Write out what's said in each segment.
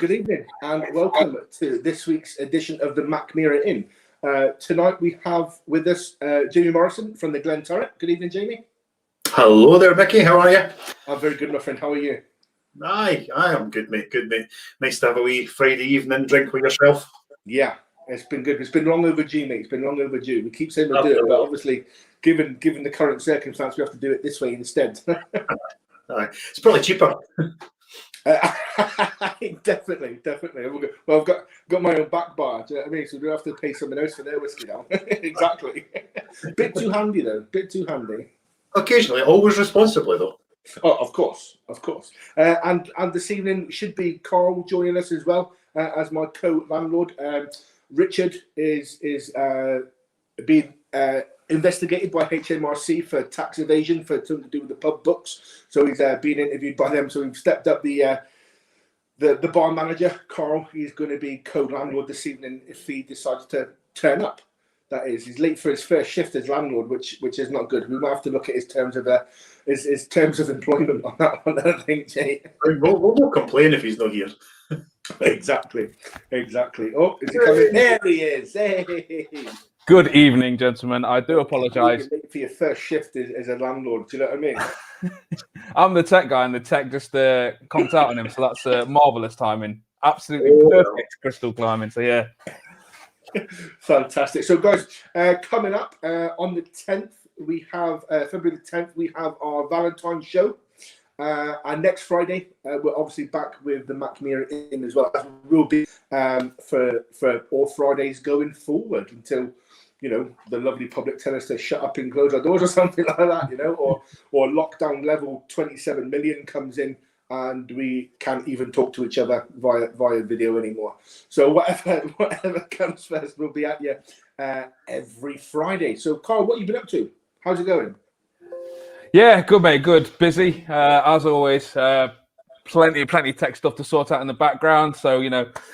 Good evening and welcome to this week's edition of the Mackmyra Inn. Tonight we have with us Jamie Morrison from the Glenturret. Good evening, Jamie. Hello there, Micky. How are you? I'm very good, my friend. How are you? Aye, I'm good, mate. Good, mate. Nice to have a wee Friday evening drink with yourself. Yeah, it's been good. It's been long overdue, mate. It's been long overdue. We keep saying we'll do it, but obviously, given the current circumstance, we have to do it this way instead. Aye, it's probably cheaper. Definitely. Well, I've got my own back bar. Do you know what I mean? So we don't have to pay someone else for their whiskey now. Exactly. Bit too handy though. Bit too handy. Occasionally, always responsibly though. Oh, of course. And this evening should be Carl joining us as well as my co-landlord. Richard is being investigated by HMRC for tax evasion for something to do with the pub books. So he's being interviewed by them. So we've stepped up the bar manager, Carl. He's going to be co-landlord this evening if he decides to turn up. That is, he's late for his first shift as landlord, which is not good. We might have to look at his terms of his terms of employment on that one, I think, Jay. We'll complain if he's not here. Exactly. Oh, is he coming? There he is. Hey. Good evening, gentlemen. I do apologise. Late for your first shift as a landlord. Do you know what I mean? I'm the tech guy, and the tech just conked out on him, so that's marvellous timing. Absolutely perfect crystal climbing. So yeah. Fantastic. So, guys, coming up on the 10th, we have February the 10th. We have our Valentine's show, and next Friday we're obviously back with the Mackmyra Inn as well. That will be for all Fridays going forward until the lovely public tell us to shut up and close our doors or something like that, or lockdown level 27 million comes in. And we can't even talk to each other via video anymore. So whatever comes first, we'll be at you every Friday. So, Carl, what have you been up to? How's it going? Yeah, good, mate. Good. Busy, as always. Plenty of tech stuff to sort out in the background. So,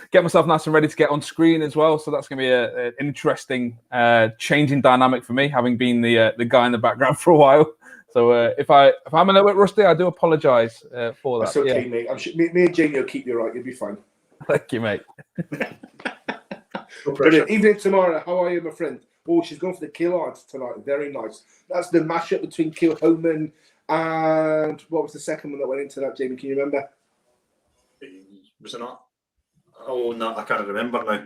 get myself nice and ready to get on screen as well. So that's going to be an interesting changing dynamic for me, having been the guy in the background for a while. So if I'm a little bit rusty, I do apologise for that. That's okay, mate. Me and Jamie will keep you right. You'll be fine. Thank you, mate. Brilliant. Evening tomorrow. How are you, my friend? Oh, she's gone for the Kill Arts tonight. Very nice. That's the mashup between Kilhoman and what was the second one that went into that, Jamie? Can you remember? Was it not? Oh, no, I can't remember now.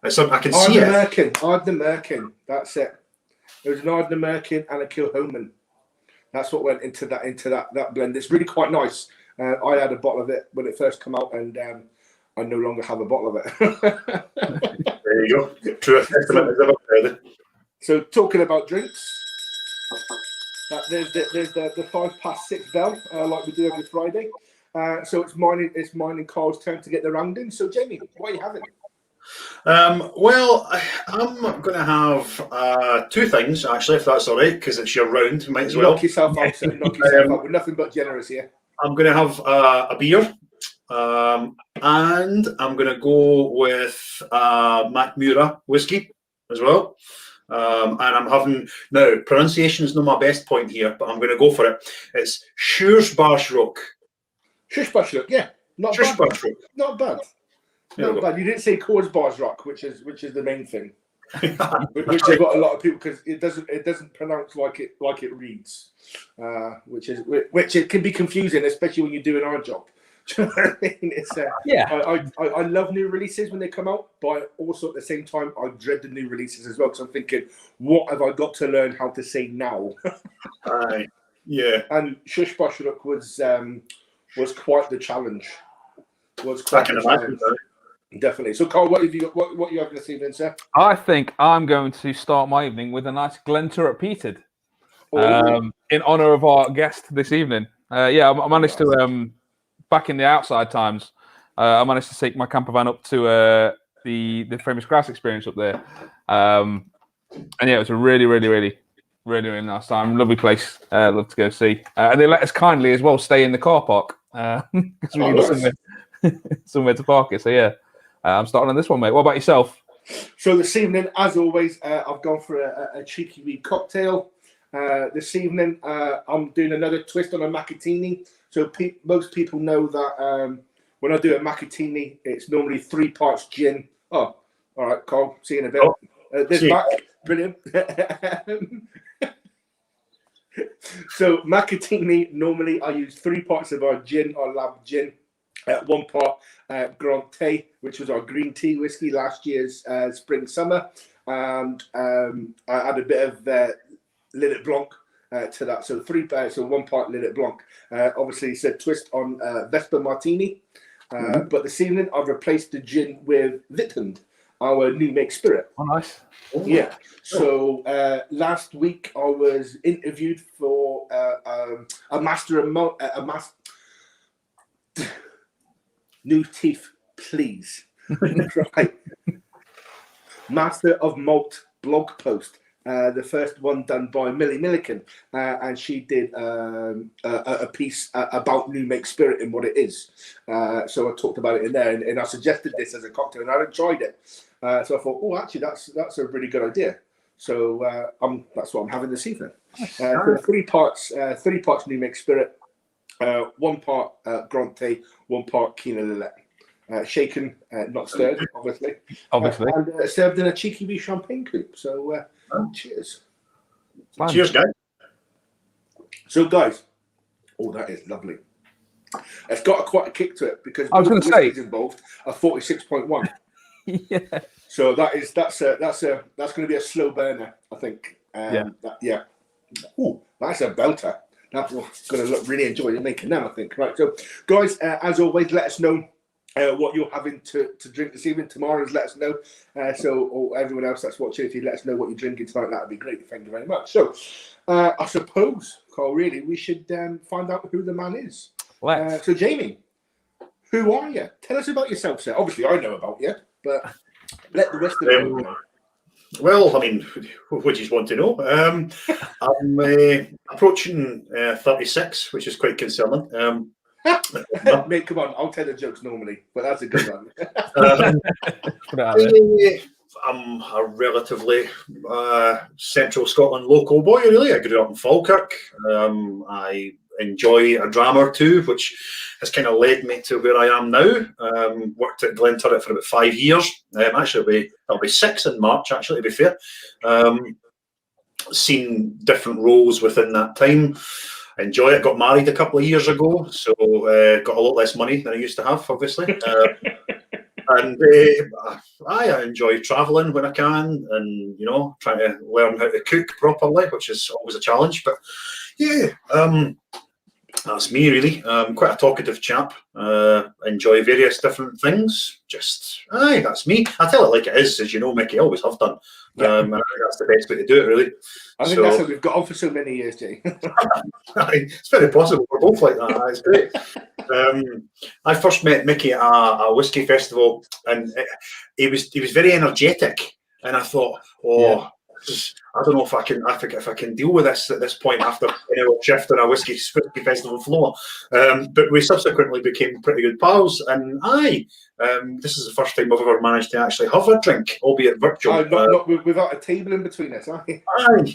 I can see it. Ardnamurchan. That's it. There was an Ardnamurchan and a Kilhoman. That's what went into that blend. It's really quite nice. I had a bottle of it when it first came out, and I no longer have a bottle of it. There you go. True testament as ever heard. So talking about drinks, there's the 6:05 bell, like we do every Friday. So it's mine and Carl's turn to get the round in. So Jamie, what are you having? Well, I'm going to have two things, actually, if that's all right, because it's your round. Might as well. Knock yourself out, sir. Knock yourself out. We're nothing but generous here. I'm going to have a beer, and I'm going to go with Mackmyra Whisky as well. And I'm having, now, pronunciation is not my best point here, but I'm going to go for it. It's Schuursbarsrock. Schuursbarsrock, yeah. Not bad. Not bad. Not bad. You didn't say Korsbarsrock, which is the main thing, which has got a lot of people because it doesn't pronounce like it reads, which it can be confusing, especially when you're doing our job. I mean, I love new releases when they come out, but also at the same time I dread the new releases as well because I'm thinking, what have I got to learn how to say now? Yeah. And Schuursbarsrock was quite the challenge. Definitely. So, Carl, what have you got? What you having this evening, sir? I think I'm going to start my evening with a nice Glenturret peated, in honour of our guest this evening. I managed to back in the outside times. I managed to take my camper van up to the Famous Grass experience up there, and it was a really nice time. Lovely place. Love to go see. And they let us kindly as well stay in the car park because we needed somewhere to park it. So yeah. I'm starting on this one, mate. What about yourself? So this evening, as always, I've gone for a cheeky wee cocktail. This evening, I'm doing another twist on a macatini. So most people know that when I do a Macatini, it's normally 3 parts gin. Oh, all right, Carl. See you in a bit. Oh, This see you. back, brilliant. So Macatini, normally I use 3 parts of our gin, our lab gin. 1 part Grand Thé, which was our green tea whiskey last year's spring summer, and I add a bit of Lillet Blanc to that. So 1 part Lillet Blanc. Obviously, it's a twist on Vesper Martini, but this evening I've replaced the gin with Wittend, our new make spirit. Oh, nice. Yeah. So last week I was interviewed for a master of new teeth, please. Right. Master of Malt blog post. The first one done by Millie Milliken, and she did a piece about new make spirit and what it is. So I talked about it in there, and I suggested this as a cocktail, and I hadn't tried it. So I thought, oh, actually, that's a really good idea. So that's what I'm having this evening. So 3 parts new make spirit, 1 part Grand Thé, 1 part Kina Lillet. Shaken, not stirred, obviously. And served in a cheeky wee champagne coupe. So cheers. Fun. Cheers, guys. So, guys, oh, that is lovely. It's got quite a kick to it because I was going to say involved are 46.1. Yeah. So that's going to be a slow burner, I think. Yeah. Ooh, that's a belter. That's going to look really enjoy making them, I think. Right. So, guys, as always, let us know what you're having to drink this evening. Tomorrow's let us know. Or everyone else that's watching, if you let us know what you're drinking tonight, that would be great. Thank you very much. So, I suppose, Carl, really, we should find out who the man is. So, Jamie, who are you? Tell us about yourself, sir. Obviously, I know about you, but let the rest of the world know. Well, I mean, what do you want to know? I'm approaching 36, which is quite concerning. Mate, come on, I'll tell the jokes normally, but that's a good one. I'm a relatively central Scotland local boy, really. I grew up in Falkirk. I enjoy a dram or two, which has kind of led me to where I am now. Worked at Glenturret for about 5 years. Actually, it'll be 6 in March, actually, to be fair. Seen different roles within that time. Enjoy it. Got married a couple of years ago, so got a lot less money than I used to have, obviously. And I enjoy travelling when I can, and trying to learn how to cook properly, which is always a challenge. But yeah, that's me really. Quite a talkative chap. Enjoy various different things. That's me. I tell it like it is, as you know, Mickey. I always have done. I think that's the best way to do it, really. I think that's what we've got on for so many years, Jay. It's very possible. We're both like that. It's great. I first met Mickey at a whisky festival, and he was very energetic, and I thought, I don't know if I can deal with this at this point after an shift on a whiskey festival floor. But we subsequently became pretty good pals, and this is the first time I've ever managed to actually have a drink, albeit virtual. Not without a table in between us,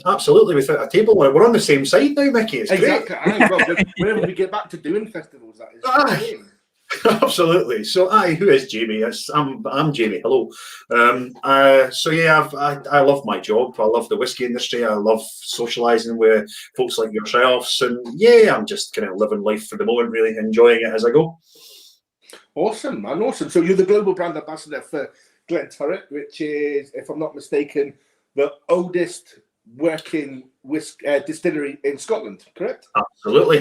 absolutely, without a table. We're on the same side now, Mickey. It's exactly. Great. Well, whenever we get back to doing festivals, that is. Absolutely. So, who is Jamie? I'm Jamie. Hello. So yeah, I love my job. I love the whiskey industry. I love socialising with folks like yourselves, and yeah, I'm just kind of living life for the moment, really enjoying it as I go. Awesome, man. Awesome. So you're the global brand ambassador for Glenturret, which is, if I'm not mistaken, the oldest working distillery in Scotland, correct? Absolutely.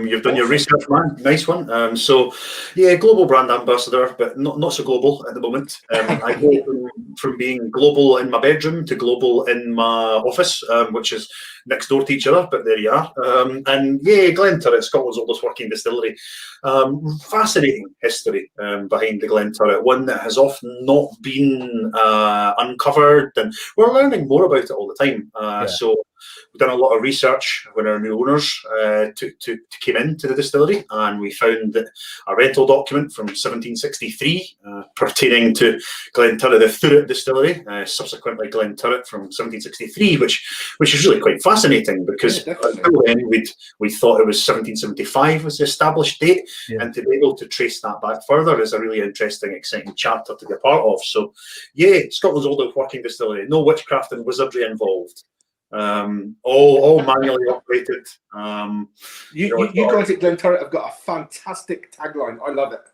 You've done your research, man. Nice one. So, yeah, global brand ambassador, but not so global at the moment. I go from being global in my bedroom to global in my office, which is next door to each other, but there you are. And yeah, Glenturret, Scotland's oldest working distillery. Fascinating history behind the Glenturret, one that has often not been uncovered, and we're learning more about it all the time. So we've done a lot of research when our new owners came into the distillery, and we found that a rental document from 1763 pertaining to Glenturret, the Thurett distillery, subsequently Glenturret from 1763, which is really quite fascinating. fascinating because until then we thought it was 1775 was the established date, and to be able to trace that back further is a really interesting, exciting chapter to be a part of. So, yeah, Scotland's oldest working distillery, no witchcraft and wizardry involved. All manually operated. You guys at Glenturret have got a fantastic tagline. I love it.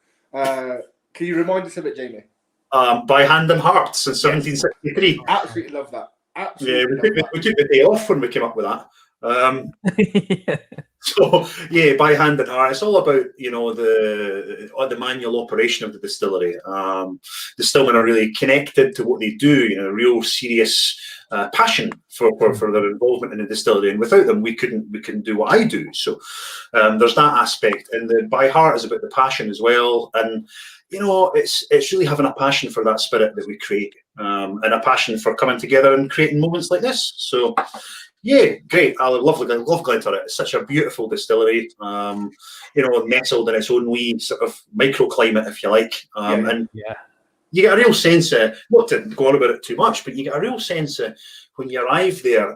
Can you remind us of it, Jamie? By hand and heart since 1763. Absolutely love that. We took the day off when we came up with that. So yeah, by hand and heart. It's all about the manual operation of the distillery. The stillmen are really connected to what they do. Real serious passion for their involvement in the distillery, and without them, we couldn't do what I do. So there's that aspect, and the by heart is about the passion as well. And it's really having a passion for that spirit that we create, and a passion for coming together and creating moments like this. So, yeah, great. I love Glenturret. It's such a beautiful distillery, nestled in its own wee sort of microclimate, if you like. And you get a real sense, not to go on about it too much, but you get a real sense when you arrive there,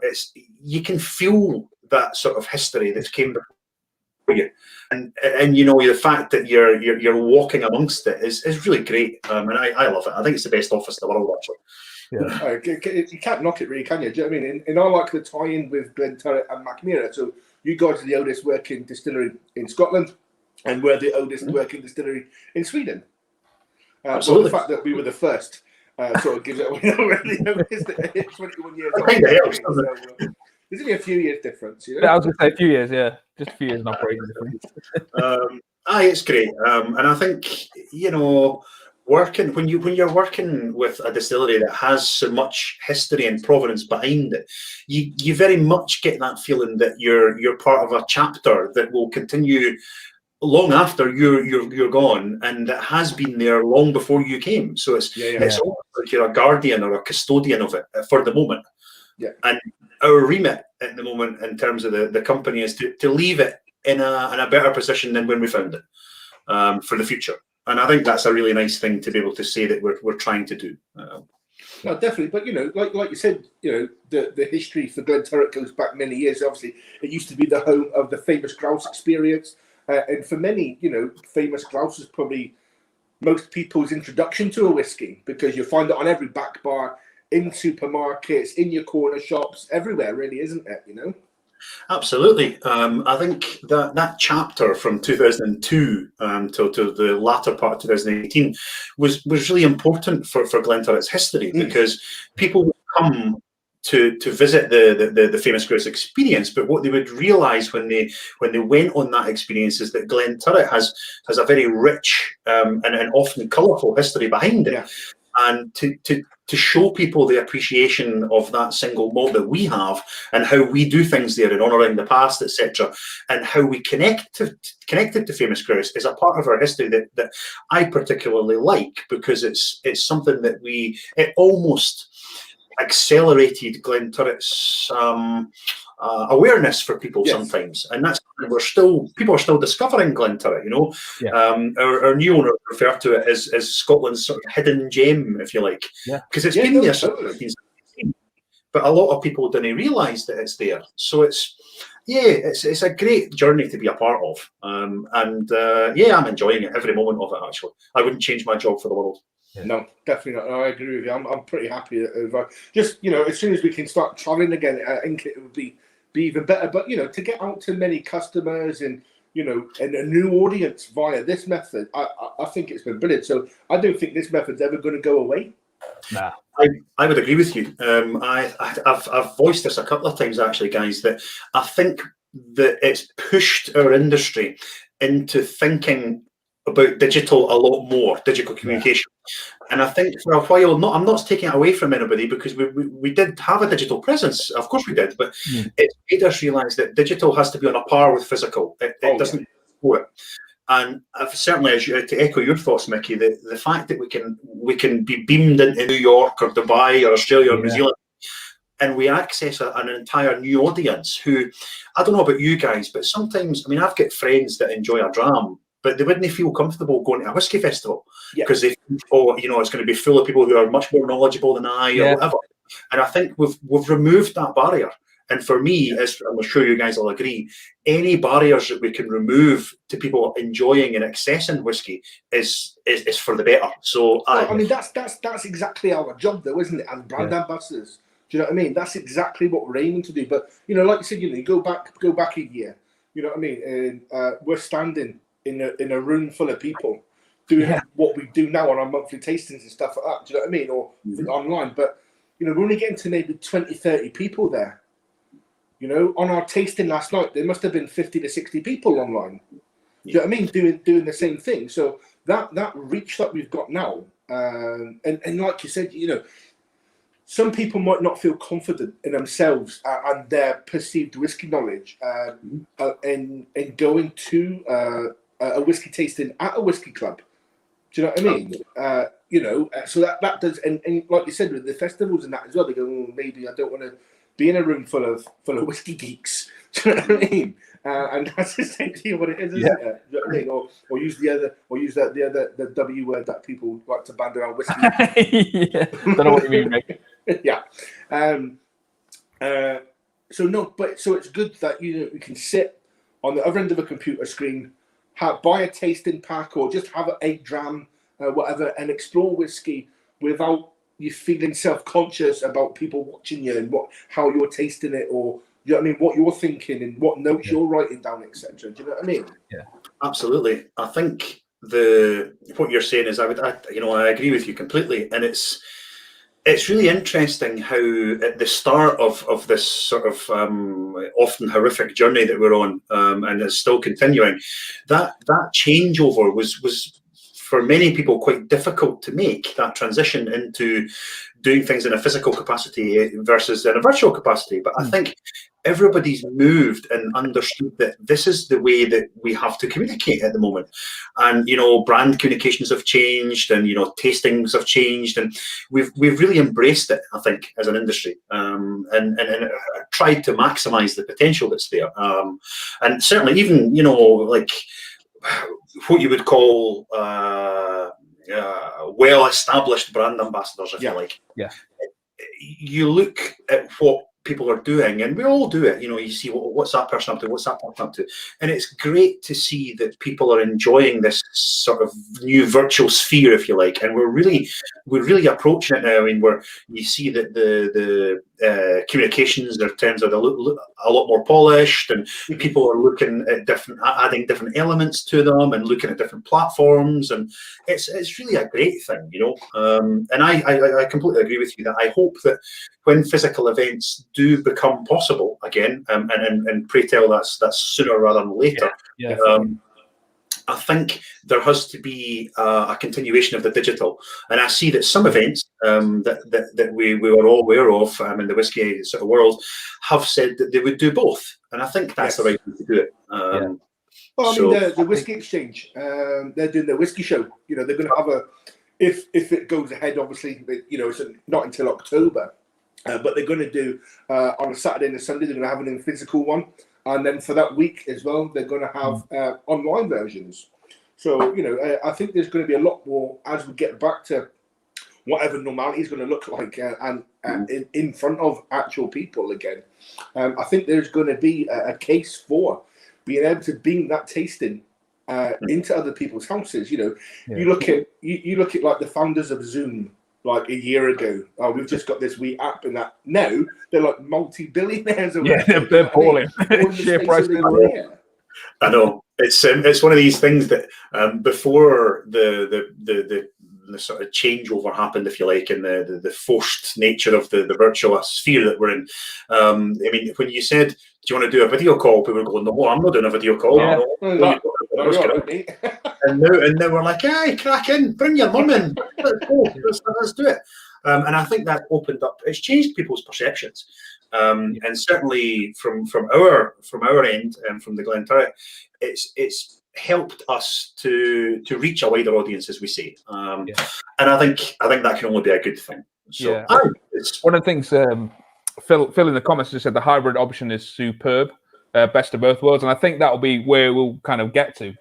you can feel that sort of history that's came before you. And the fact that you're walking amongst it is really great, and I love it. I think it's the best office in the world, actually. Yeah, you can't knock it, really, can you? Do you know what I mean? And I like the tie-in with Glenturret and Mackmyra. So you guys are the oldest working distillery in Scotland, and we're the oldest working distillery in Sweden. Absolutely. Well, the fact that we were the first sort of gives it away already. It's 21 years. There's only a few years difference, I was going to say a few years, just a few years in operating difference. It's great, and I think when you're working with a distillery that has so much history and provenance behind it, you very much get that feeling that you're part of a chapter that will continue long after you're gone, and it has been there long before you came. So it's almost like you're a guardian or a custodian of it for the moment. Yeah. And our remit at the moment in terms of the company is to leave it in a better position than when we found it, for the future. And I think that's a really nice thing to be able to say that we're trying to do. No, definitely. But like you said, the history for Glenturret goes back many years. Obviously, it used to be the home of the famous grouse experience, and for many, famous grouse is probably most people's introduction to a whiskey, because you find it on every back bar, in supermarkets, in your corner shops, everywhere, really, isn't it? Absolutely. I think that chapter from 2002 to the latter part of 2018 was really important for Glenturret's history, because people would come to visit the famous grouse experience, but what they would realise when they went on that experience is that Glenturret has a very rich and often colourful history behind it. Yeah. And to show people the appreciation of that single malt that we have, and how we do things there in honouring the past, etc., and how we connected to famous grouse is a part of our history that I particularly like, because it's something that it almost accelerated Glenturret's awareness for people sometimes, and that's people are still discovering Glenturret. Our new owner refer to it as Scotland's sort of hidden gem, if you like, because it's been there since 1917, but a lot of people didn't realise that it's there. So it's a great journey to be a part of, and I'm enjoying it, every moment of it. Actually, I wouldn't change my job for the world. No, definitely not. No, I agree with you. I'm pretty happy that just as soon as we can start traveling again, I think it would be even better. But to get out to many customers and and a new audience via this method, I think it's been brilliant. So I don't think this method's ever going to go away. Nah, I would agree with you. I've voiced this a couple of times, actually, guys, that I think that it's pushed our industry into thinking about digital a lot more, digital communication. And I think for a while, I'm not taking it away from anybody, because we did have a digital presence, of course we did, but it made us realise that digital has to be on a par with physical. It doesn't go it. And I've certainly, to echo your thoughts, Mickey, the fact that we can be beamed into New York or Dubai or Australia or New Zealand, and we access an entire new audience who, I don't know about you guys, but sometimes, I've got friends that enjoy a dram, but they wouldn't feel comfortable going to a whiskey festival, because they think, it's going to be full of people who are much more knowledgeable than I or whatever. And I think we've removed that barrier, And for me, as I'm sure you guys will agree, any barriers that we can remove to people enjoying and accessing whiskey is for the better. So well, I mean, that's exactly our job, though, isn't it? As brand ambassadors, do you know what I mean? That's exactly what we're aiming to do. But like you said, you go back a year. You know what I mean? And we're standing in a room full of people doing what we do now on our monthly tastings and stuff like that. Do you know what I mean? Or online, but we're only getting to maybe 20, 30 people there. On our tasting last night, there must have been 50 to 60 people online. Do you know what I mean? Doing the same thing. So that reach that we've got now, and like you said, some people might not feel confident in themselves and their perceived whiskey knowledge in going to a whiskey tasting at a whiskey club. Do you know what I mean? So that does, and like you said, with the festivals and that as well, they go, maybe I don't want to be in a room full of whiskey geeks. Do you know what I mean? And that's essentially what it is, isn't it? Do you know what I mean? Or use the W word that people like to band around whiskey. Don't know what you mean, mate. Yeah. So it's good that you can sit on the other end of a computer screen, buy a tasting pack, or just have an 8 dram, whatever, and explore whiskey without you feeling self-conscious about people watching you and how you're tasting it, or what you're thinking and what notes you're writing down, etc. Do you know what I mean? Yeah, absolutely. I think what you're saying is I agree with you completely, and it's really interesting how at the start of this sort of often horrific journey that we're on, and is still continuing, that changeover was for many people quite difficult to make, that transition into doing things in a physical capacity versus in a virtual capacity. But I think everybody's moved and understood that this is the way that we have to communicate at the moment. And, brand communications have changed, and, tastings have changed, and we've really embraced it, I think, as an industry, and tried to maximize the potential that's there. And certainly even, like what you would call well-established brand ambassadors, if you like. Yeah. You look at what people are doing, and we all do it. You see what's that person up to, what's that person up to, and it's great to see that people are enjoying this sort of new virtual sphere, if you like. And we're really approaching it now. I mean, where you see that the communications in terms of a lot more polished, and people are looking at adding different elements to them, and looking at different platforms, and it's really a great thing, And I completely agree with you that I hope that when physical events do become possible again, and pray tell that's sooner rather than later. I think there has to be a continuation of the digital, and I see that some events that we were all aware of in the whiskey sort of world have said that they would do both, and I think that's the right way to do it. Well, I mean, the Whiskey Exchange, they're doing their whiskey show. They're going to have if it goes ahead, obviously, it's not until October. But they're going to do on a Saturday and a Sunday. They're going to have an physical one, and then for that week as well, they're going to have online versions. So I think there's going to be a lot more as we get back to whatever normality is going to look like, and in front of actual people again. I think there's going to be a case for being able to beam that tasting into other people's houses. You look at like the founders of Zoom. Like a year ago, we've just got this wee app, and that now they're like multi-billionaires. Yeah, they're balling. Share price. I know it's one of these things that before the sort of changeover happened, if you like, in the forced nature of the virtual sphere that we're in. I mean, when you said, "Do you want to do a video call?" people were going, "No, I'm not doing a video call." Yeah. And now we're like, "Hey, crack in, bring your mum in, let's do it." And I think that opened up. It's changed people's perceptions, and certainly from our end and from the Glenturret, it's helped us to reach a wider audience, as we say. And I think that can only be a good thing. So one of the things Phil in the comments just said the hybrid option is superb, best of both worlds, and I think that'll be where we'll kind of get to.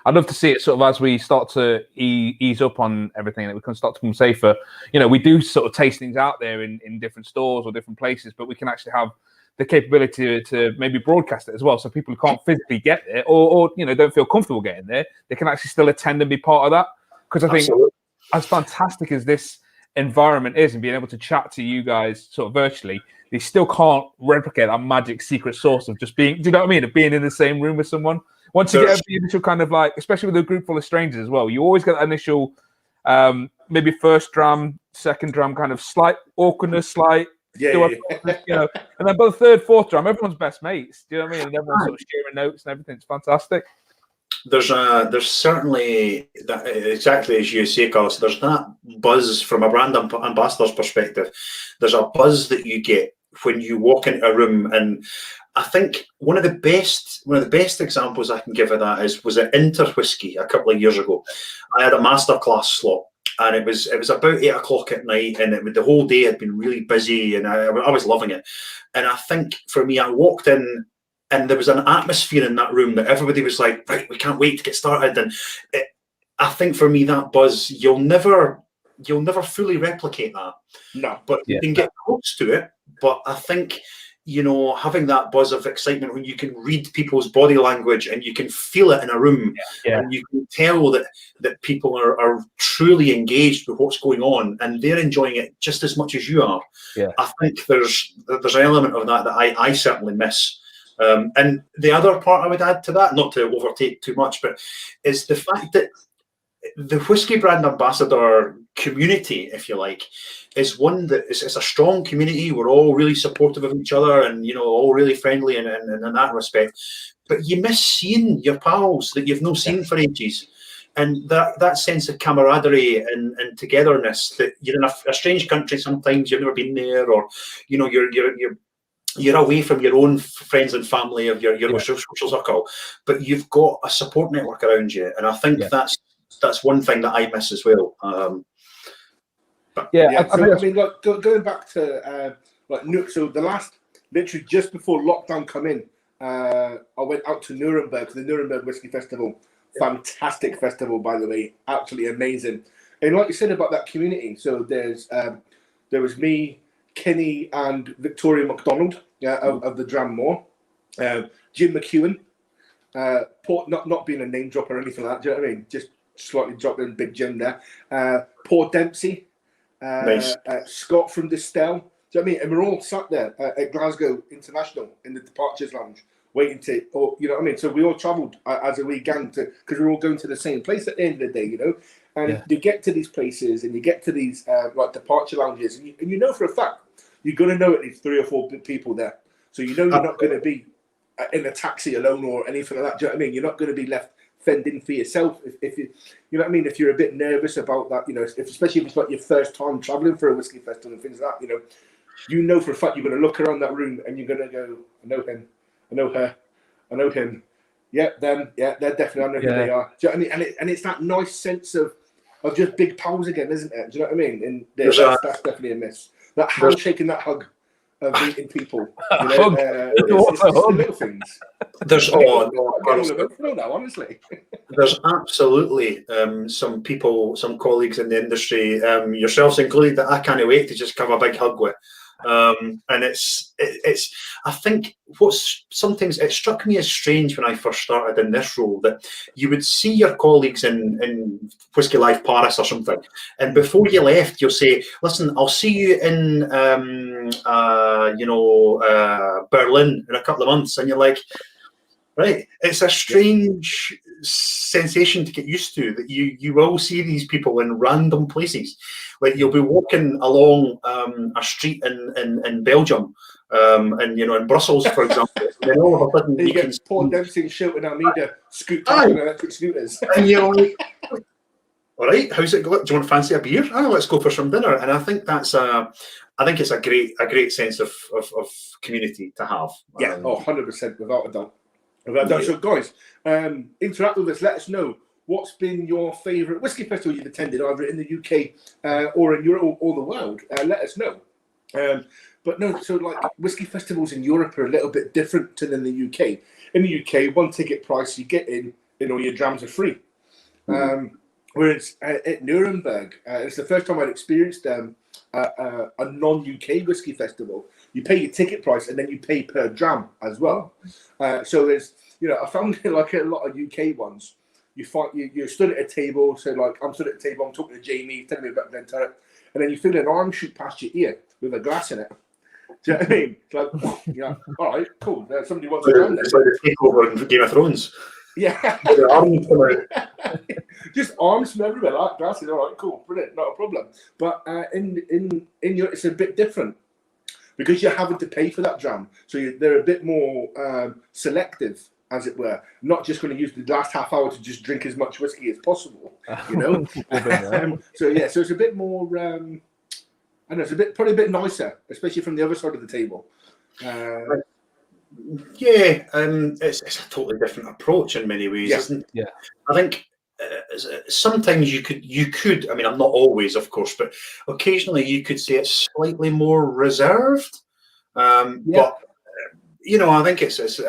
I'd love to see it sort of as we start to ease up on everything, that we can start to become safer. We do sort of tastings out there in different stores or different places, but we can actually have the capability to maybe broadcast it as well, so people who can't physically get there or don't feel comfortable getting there, they can actually still attend and be part of that. Because I think as fantastic as this environment is and being able to chat to you guys sort of virtually, they still can't replicate that magic secret sauce of just being, do you know what I mean? Of being in the same room with someone. Once you get over the initial kind of like, especially with a group full of strangers as well, you always get that initial maybe first dram, second dram kind of slight awkwardness, and then by the third, fourth dram, everyone's best mates. Do you know what I mean? And everyone's sort of sharing notes and everything. It's fantastic. There's certainly that, exactly as you say, Carlos. There's that buzz from a brand ambassador's perspective. There's a buzz that you get when you walk into a room, and I think one of the best examples I can give of that was at Inter Whisky a couple of years ago. I had a masterclass slot, and it was about 8 o'clock at night, and the whole day had been really busy, and I was loving it. And I think for me, I walked in, and there was an atmosphere in that room that everybody was like, right, we can't wait to get started. And I think for me, that buzz, you'll never fully replicate that. No. But you can get close to it. But I think, having that buzz of excitement when you can read people's body language and you can feel it in a room, and you can tell that people are truly engaged with what's going on and they're enjoying it just as much as you are. Yeah. I think there's an element of that I certainly miss. And the other part I would add to that, not to overtake too much, but is the fact that the Whisky brand ambassador community, if you like, is one that it's a strong community. We're all really supportive of each other and, all really friendly in that respect. But you miss seeing your pals that you've not seen for ages. And that sense of camaraderie and togetherness that you're in a strange country sometimes, you've never been there, or, you're away from your own friends and family of your social circle, but you've got a support network around you. And I think that's one thing that I miss as well. Going back to so the last, literally just before lockdown come in, I went out to Nuremberg, the Nuremberg Whisky Festival. Fantastic festival, by the way, absolutely amazing. And like you said about that community, so there was me, Kenny and Victoria McDonald of the Dramore, Jim McEwen, not being a name dropper or anything like that, do you know what I mean? Just slightly dropping Big Jim there. Paul Dempsey, nice. Scott from Distillery, do you know what I mean? And we're all sat there at Glasgow International in the Departures Lounge waiting to, you know what I mean? So we all travelled as a wee gang because we were all going to the same place at the end of the day, And you get to these places and you get to these departure lounges, and you for a fact you're going to know at least 3 or 4 people there. So you're not going to be in a taxi alone or anything like that. Do you know what I mean? You're not going to be left fending for yourself. If you know what I mean? If you're a bit nervous about that, especially if it's like your first time traveling for a whiskey festival and things like that, you know for a fact you're going to look around that room and you're going to go, I know him, I know her, I know him. Yeah, them. Yeah, they're definitely. I know who they are. Do you know what I mean? And it's that nice sense of just big pals again, isn't it? Do you know what I mean? And that's definitely a miss. That handshake and that hug of meeting people. It's the little things. There's honestly. There's absolutely some people, some colleagues in the industry, yourselves included, that I can't wait to just have a big hug with. And it's I think sometimes it struck me as strange when I first started in this role, that you would see your colleagues in Whisky Live Paris or something, and before you left you'll say, listen, I'll see you in Berlin in a couple of months, and you're like, right, it's a strange sensation to get used to, that you will see these people in random places. Like you'll be walking along a street in Belgium, and in Brussels, for example, and then all of a sudden you get Paul Dempsey shouting at me to scoot on electric scooters, and you're like, all right, how's it going? Do you want to fancy a beer? Oh, let's go for some dinner. And I think it's a great sense of community to have. 100%, without a doubt. So guys, interact with us, let us know what's been your favourite whiskey festival you've attended, either in the UK or in Europe or the world. Let us know. But no, so like whiskey festivals in Europe are a little bit different to than the UK. In the UK, one ticket price, you get in all your drams are free. Whereas at Nuremberg, it's the first time I'd experienced a non-UK whiskey festival, you pay your ticket price and then you pay per dram as well. So there's, I found like a lot of UK ones. You find you stood at a table, so like I'm stood at a table, I'm talking to Jamie, telling me about Glenturret, and then you feel an arm shoot past your ear with a glass in it. Do you know what I mean? It's like, all right, cool. Somebody wants to dram. It's like the takeover in Game of Thrones. Yeah. Just arms from everywhere, like glasses. All right, cool, brilliant, not a problem. But in Europe, it's a bit different because you're having to pay for that dram, so they're a bit more selective, as it were. Not just going to use the last half hour to just drink as much whiskey as possible, So it's a bit more. I know it's probably a bit nicer, especially from the other side of the table. It's a totally different approach in many ways, isn't it? Yeah. I think sometimes you could. I mean, I'm not always, of course, but occasionally you could say it's slightly more reserved. But I think it's just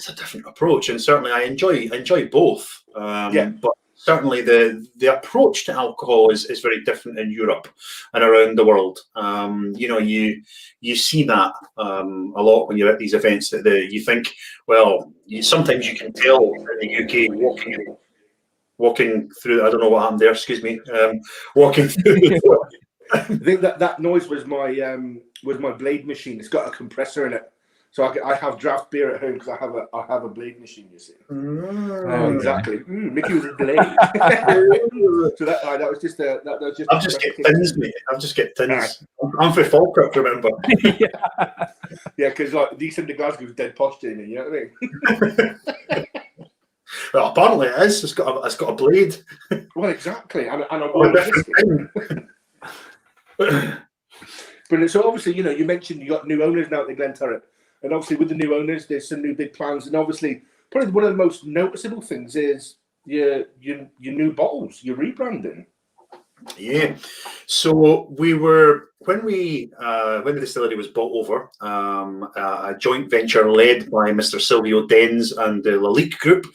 a different approach, and certainly I enjoy both. But certainly the approach to alcohol is very different in Europe and around the world. You see that a lot when you're at these events that you think, well, sometimes you can tell in the UK walking through. I don't know what happened there. Excuse me. Walking through. I think that noise was my blade machine. It's got a compressor in it. So I have draft beer at home because I have a blade machine, you see. Exactly. Mickey was a blade. So that was just that was just. I've just get tins, mate. I've just get tins. I'm for Falkirk, remember? Yeah, because like these in the Glasgow's dead posh, Jamie. You know what I mean? Well, apparently it is. It's got a blade. Well, exactly, and a Brilliant. So obviously, you mentioned you got new owners now at the Glenturret. And obviously, with the new owners, there's some new big plans. And obviously, probably one of the most noticeable things is your new bottles, your rebranding. Yeah. So we were when the distillery was bought over, a joint venture led by Mr. Silvio Denz and the Lalique Group,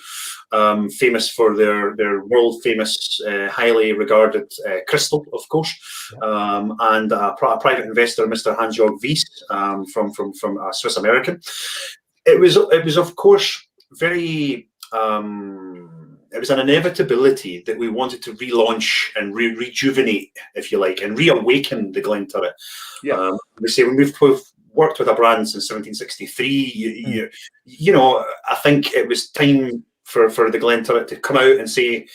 famous for their world famous, highly regarded crystal, of course, and a private investor, Mr. Hans-Jörg Wies, from a Swiss American. It was of course very. It was an inevitability that we wanted to relaunch and rejuvenate, if you like, and reawaken the Glenturret. Yeah. We say when we've worked with a brand since 1763, I think it was time for the Glenturret to come out and say,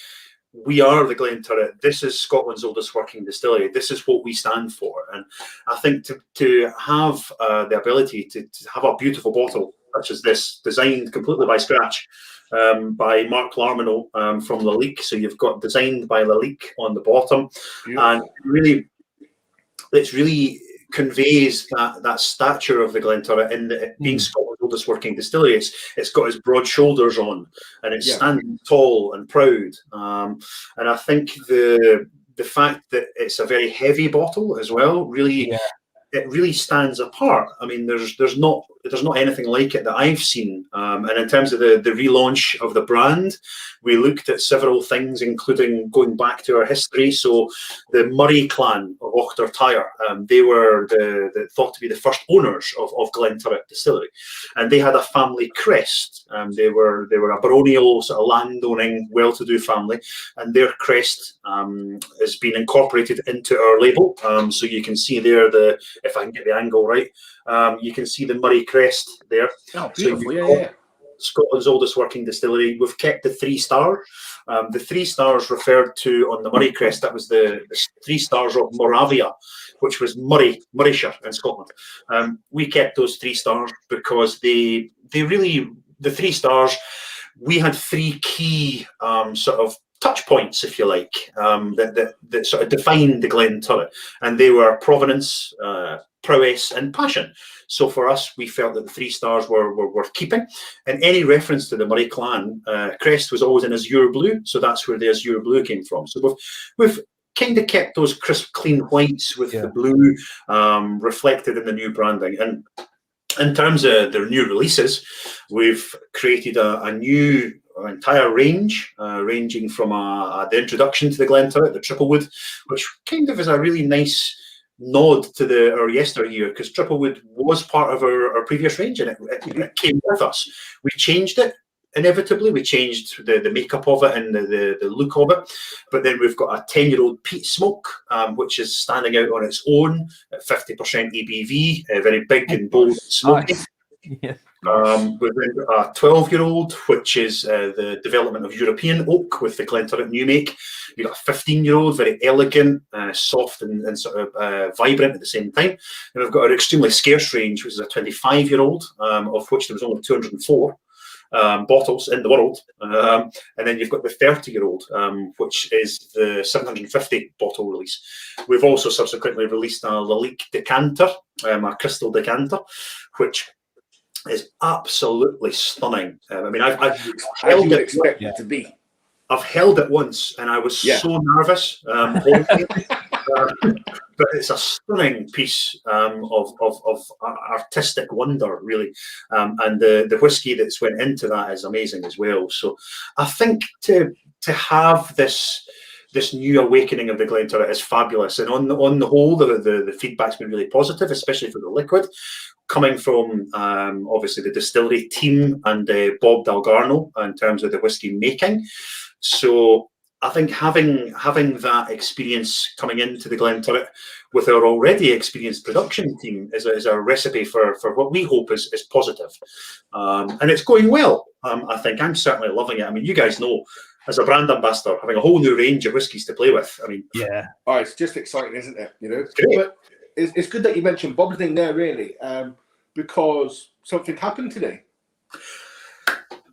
we are the Glenturret. This is Scotland's oldest working distillery. This is what we stand for. And I think to have the ability to have a beautiful bottle such as this, designed completely by scratch, by Mark Larmineau from Lalique. So you've got designed by Lalique on the bottom. Beautiful. And it really conveys that stature of the Glenturret in it being Scotland's oldest working distillery. It's got its broad shoulders on, and it's standing tall and proud. And I think the fact that it's a very heavy bottle as well it really stands apart. I mean, there's not anything like it that I've seen. And in terms of the relaunch of the brand, we looked at several things, including going back to our history. So the Murray clan of Ochtertyre, they were thought to be the first owners of Glenturret Distillery, and they had a family crest. They were a baronial sort of landowning, well-to-do family, and their crest has been incorporated into our label. So you can see there if I can get the angle right, you can see the Murray crest there. Oh, beautiful. So Scotland's oldest working distillery. We've kept the 3 star. The 3 stars referred to on the Murray crest, that was the 3 stars of Moravia, which was Murrayshire in Scotland. We kept those 3 stars because they really, the 3 stars, we had 3 key sort of touch points, if you like, that sort of defined the Glenturret, and they were provenance, prowess, and passion. So for us, we felt that the 3 stars were worth keeping, and any reference to the Murray clan crest was always in azure blue, so that's where the azure blue came from. So we've kind of kept those crisp, clean whites with the blue reflected in the new branding. And in terms of their new releases, we've created a new an entire range, ranging from the introduction to the Glenturret, the Triplewood, which kind of is a really nice nod to our yesteryear, because Triplewood was part of our previous range, and it came with us. We changed it. Inevitably, we changed the makeup of it and the look of it, but then we've got a 10-year-old peat smoke, which is standing out on its own at 50% ABV, very big and bold and smoky. Nice. Yeah. We've then got a 12-year-old, which is the development of European oak with the Glenturret new make. You've got a 15-year-old, very elegant, soft and sort of vibrant at the same time. And we've got our extremely scarce range, which is a 25-year-old, of which there was only 204. Bottles in the world, and then you've got the 30-year-old, which is the 750 bottle release. We've also subsequently released a Lalique decanter, a crystal decanter, which is absolutely stunning. I mean, I've held it. Expect it to be. I've held it once, and I was so nervous. But it's a stunning piece of artistic wonder, really, and the whiskey that's went into that is amazing as well. So I think to have this new awakening of the Glenturret is fabulous, and on the whole, the feedback's been really positive, especially for the liquid, coming from obviously the distillery team and Bob Dalgarno in terms of the whiskey making. So I think having that experience coming into the Glenturret with our already experienced production team is a recipe for what we hope is positive. And it's going well. I think I'm certainly loving it. I mean, you guys know, as a brand ambassador, having a whole new range of whiskies to play with. I mean, yeah. Oh, it's just exciting, isn't it? You know, it's great. But it's good that you mentioned Bob's name there, really, because something happened today.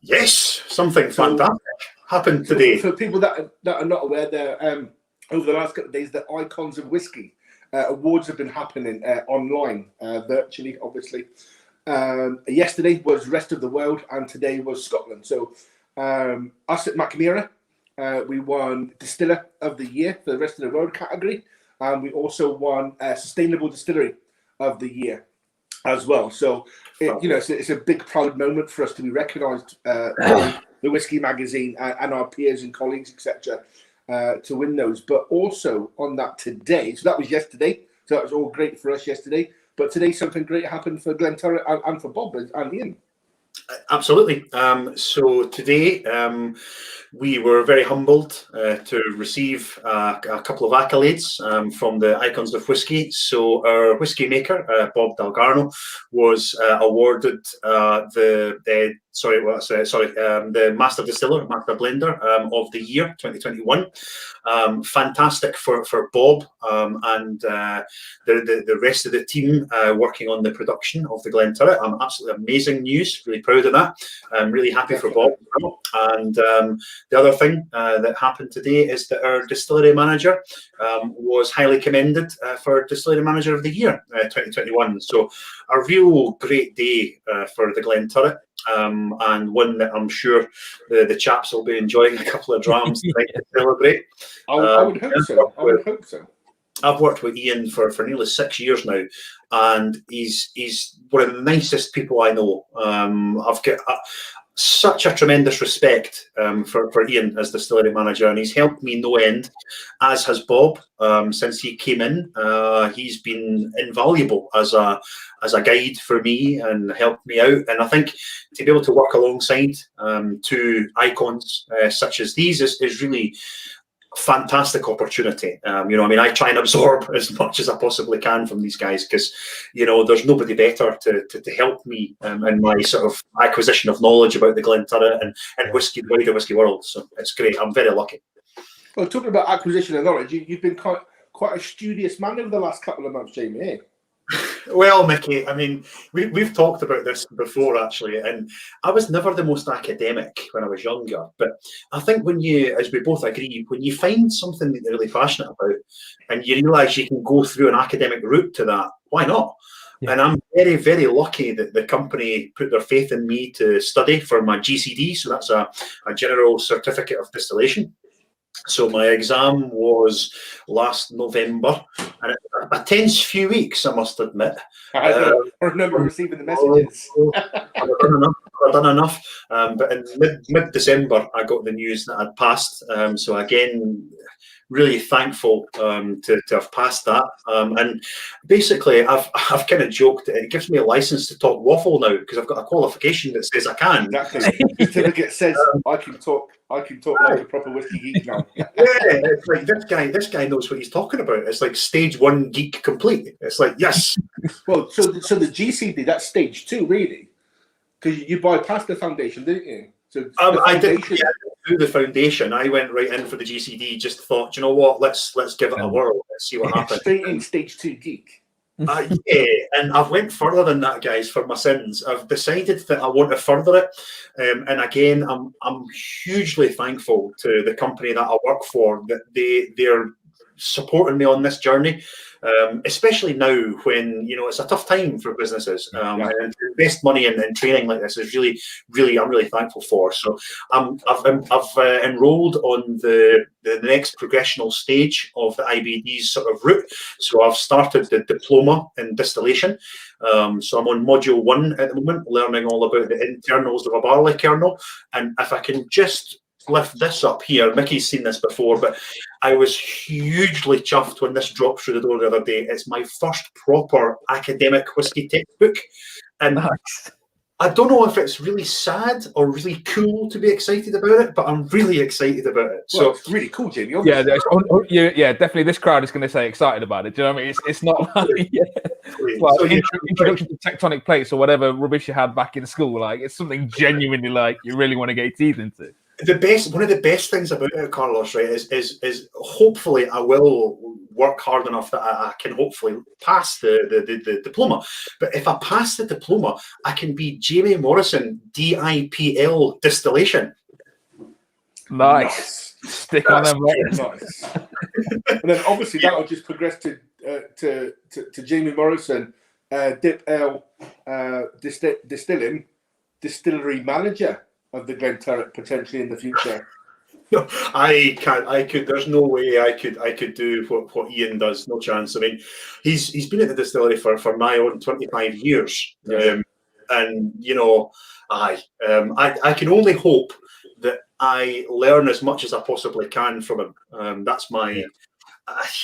Yes, something fantastic happened today. For people that are not aware, there over the last couple of days, the Icons of Whisky awards have been happening online, virtually, obviously. Yesterday was Rest of the World, and today was Scotland. So us at Mackmyra, we won Distiller of the Year for the Rest of the World category, and we also won Sustainable Distillery of the Year as well. So it's a big proud moment for us to be recognised by the Whisky magazine and our peers and colleagues, etc., to win those. But also on that today, so that was yesterday, so that was all great for us yesterday. But today something great happened for Glenturret and for Bob and Ian. Absolutely. So today we were very humbled to receive a couple of accolades from the Icons of Whisky. So our whisky maker, Bob Dalgarno, was awarded the Master Distiller, Master Blender of the Year 2021. Fantastic for Bob and the rest of the team working on the production of the Glenturret. Absolutely amazing news. Really proud of that. I'm really happy for Bob. And the other thing that happened today is that our distillery manager was highly commended for Distillery Manager of the Year 2021. So a real great day for the Glenturret. And one that I'm sure the chaps will be enjoying a couple of drams tonight to celebrate. I would hope so. I would hope so. I've worked with Ian for nearly 6 years now, and he's one of the nicest people I know. I've got such a tremendous respect for Ian as distillery manager, and he's helped me no end, as has Bob since he came in. He's been invaluable as a guide for me and helped me out. And I think to be able to work alongside two icons such as these is really fantastic opportunity. I mean, I try and absorb as much as I possibly can from these guys, because there's nobody better to help me in my sort of acquisition of knowledge about the Glenturret and whiskey, the wider whiskey world. So it's great. I'm very lucky. Well, talking about acquisition of knowledge, you've been quite a studious man over the last couple of months, Jamie. Eh? Well, Mickey, I mean, we've talked about this before, actually, and I was never the most academic when I was younger. But I think when you, as we both agree, when you find something that you're really passionate about and you realise you can go through an academic route to that, why not? Yeah. And I'm very, very lucky that the company put their faith in me to study for my GCD. So that's a General Certificate of Distillation. So my exam was last November, and a tense few weeks, I must admit. I remember receiving the messages. I've done enough. But in mid-December, I got the news that I'd passed. So again, really thankful to have passed that. And basically, I've kind of joked that it gives me a license to talk waffle now because I've got a qualification that says I can. Exactly. The certificate says I can talk like a proper whiskey geek now. Yeah, it's like this guy knows what he's talking about. It's like stage 1 geek complete. It's like, yes. Well, so the GCD, that's stage 2, really, because you bypassed the foundation, didn't you? So I did do the foundation. I went right in for the GCD. Just thought, you know what? Let's give it a whirl. Let's see what happens. Straight in stage 2 geek. Yeah, and I've went further than that, guys, for my sins. I've decided that I want to further it, and again, I'm hugely thankful to the company that I work for that they're supporting me on this journey, especially now when it's a tough time for businesses, and to invest money in training like this is really I'm really thankful for. So I've enrolled on the next progressional stage of the IBD's sort of route. So I've started the diploma in distillation. So I'm on module 1 at the moment, learning all about the internals of a barley kernel. And if I can just lift this up here, Micky's seen this before, but I was hugely chuffed when this dropped through the door the other day. It's my first proper academic whiskey textbook, and Nice. I don't know if it's really sad or really cool to be excited about it, but I'm really excited about it. Well, So it's really cool, Jamie. Yeah, definitely. This crowd is going to say excited about it. Do you know what I mean? It's not like, introduction to tectonic plates or whatever rubbish you had back in school. Like, it's something genuinely like you really want to get your teeth into. one of the best things about it, Carlos, right, is hopefully I will work hard enough that I can hopefully pass the diploma. But if I pass the diploma, I can be Jamie Morrison DIPL distillation. Nice. Stick on them letters. Nice. And then obviously that'll just progress to Jamie Morrison, Dip L distillery manager of the Glenturret potentially in the future. No, I could. There's no way I could do what Ian does. No chance. I mean, he's been at the distillery for my own 25 years, and I can only hope that I learn as much as I possibly can from him. That's my.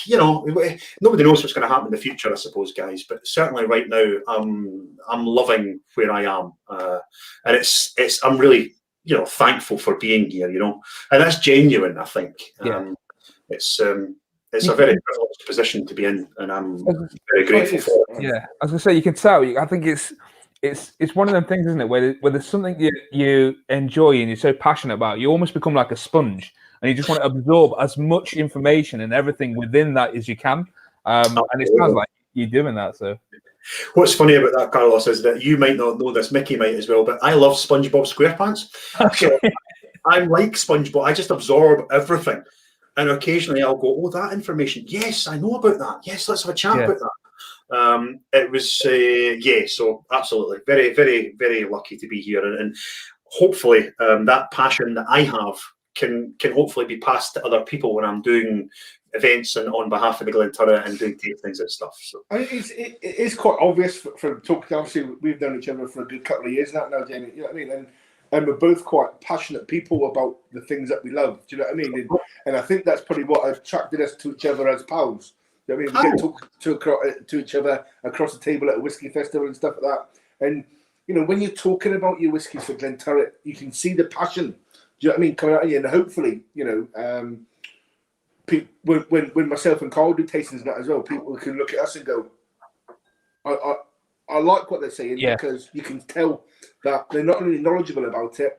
Nobody knows what's going to happen in the future, I suppose, guys. But certainly right now, I'm loving where I am, and I'm really thankful for being here, and that's genuine. I think it's a very privileged position to be in, and I'm very grateful for it. Yeah, as I say, you can tell. I think it's one of them things, isn't it, where there's something you enjoy and you're so passionate about, you almost become like a sponge, and you just want to absorb as much information and everything within that as you can. And it sounds like you're doing that. So. What's funny about that, Carlos, is that you might not know this, Mickey might as well, but I love SpongeBob SquarePants. Okay. So I'm like SpongeBob. I just absorb everything. And occasionally I'll go, oh, that information. Yes, I know about that. Yes, let's have a chat about that. It was, so absolutely. Very, very, very lucky to be here. And hopefully that passion that I have can hopefully be passed to other people when I'm doing events and on behalf of the Glenturret and doing tastings and stuff. So I mean, it is quite obvious from talking. Obviously, we've known each other for a good couple of years now, Jamie. You know what I mean? And we're both quite passionate people about the things that we love. Do you know what I mean? And I think that's probably what attracted us to each other as pals. You know what I mean? We get to talk to each other across the table at a whiskey festival and stuff like that. And when you're talking about your whiskies for Glenturret, you can see the passion. Do you know what I mean? Coming out of you, and hopefully, when myself and Carl do tastings now as well, people can look at us and go, I like what they're saying, because you can tell that they're not only knowledgeable about it,